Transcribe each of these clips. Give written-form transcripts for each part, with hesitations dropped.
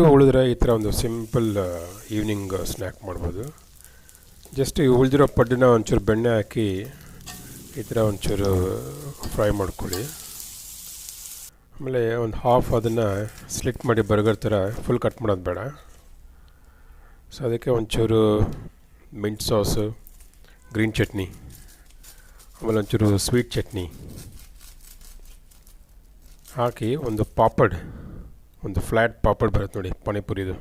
ಪಡ್ಡು ಉಳಿದ್ರೆ ಈ ಥರ ಒಂದು ಸಿಂಪಲ್ ಈವ್ನಿಂಗ್ ಸ್ನ್ಯಾಕ್ ಮಾಡ್ಬೋದು. ಜಸ್ಟ್ ಈ ಉಳಿದಿರೋ ಪಡ್ಡನ್ನ ಒಂಚೂರು ಬೆಣ್ಣೆ ಹಾಕಿ ಈ ಥರ ಒಂಚೂರು ಫ್ರೈ ಮಾಡ್ಕೊಳ್ಳಿ. ಆಮೇಲೆ ಒಂದು ಹಾಫ್ ಅದನ್ನು ಸ್ಲಿಟ್ ಮಾಡಿ ಬರ್ಗರ್ ಥರ ಫುಲ್ ಕಟ್ ಮಾಡೋದು ಬೇಡ. ಸೊ ಅದಕ್ಕೆ ಒಂಚೂರು ಮಿಂಟ್ ಸಾಸು, ಗ್ರೀನ್ ಚಟ್ನಿ, ಆಮೇಲೆ ಒಂಚೂರು ಸ್ವೀಟ್ ಚಟ್ನಿ ಹಾಕಿ ಒಂದು ಪಾಪಡ್, ಒಂದು ಫ್ಲ್ಯಾಟ್ ಪಾಪಡ್ ಬರುತ್ತೆ ನೋಡಿ ಪಾನಿಪುರಿದು,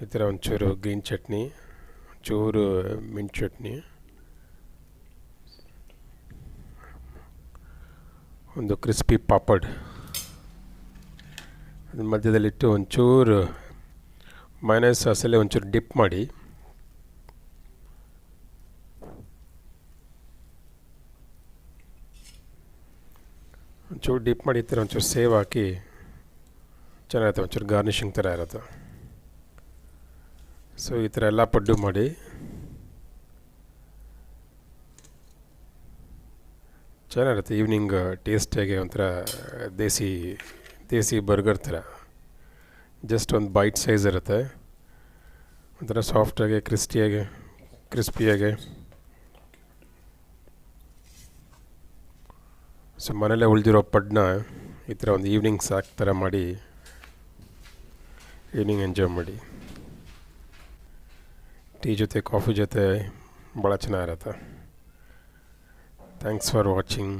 ಈ ಥರ ಒಂಚೂರು ಗ್ರೀನ್ ಚಟ್ನಿ, ಒಂಚೂರು ಮಿಂಟ್ ಚಟ್ನಿ, ಒಂದು ಕ್ರಿಸ್ಪಿ ಪಾಪಡ್ ಅದ್ರ ಮಧ್ಯದಲ್ಲಿಟ್ಟು ಒಂಚೂರು ಮೈನಸ್ ಸಾಸಲ್ಲಿ ಒಂಚೂರು ಡಿಪ್ ಮಾಡಿ ಒಂಚೂರು ಡಿಪ್ ಮಾಡಿ ಈ ಥರ ಒಂಚೂರು ಸೇವ್ ಹಾಕಿ ಚೆನ್ನಾಗಿರುತ್ತೆ, ಒಂಚೂರು ಗಾರ್ನಿಷಿಂಗ್ ಥರ ಇರುತ್ತೆ. ಸೊ ಈ ಥರ ಎಲ್ಲ ಪಡ್ಡು ಮಾಡಿ ಚೆನ್ನಾಗಿರುತ್ತೆ. ಈವ್ನಿಂಗ್ ಟೇಸ್ಟಿಯಾಗಿ ಒಂಥರ ದೇಸಿ ಬರ್ಗರ್ ಥರ, ಜಸ್ಟ್ ಒಂದು ಬೈಟ್ ಸೈಜ್ ಇರುತ್ತೆ, ಒಂಥರ ಸಾಫ್ಟಾಗಿ ಕ್ರಿಸ್ಪಿಯಾಗಿ. ಸೊ ಮನೇಲೇ ಉಳಿದಿರೋ ಪಡ್ಡನ್ನ ಈ ಥರ ಒಂದು ಈವ್ನಿಂಗ್ ಸ್ನ್ಯಾಕ್ ಥರ ಮಾಡಿ ಈವ್ನಿಂಗ್ ಎಂಜಾಯ್ ಮಾಡಿ. ಟೀ ಜೊತೆ ಕಾಫಿ ಜೊತೆ ಭಾಳ ಚೆನ್ನಾಗಿರುತ್ತೆ. Thanks for watching.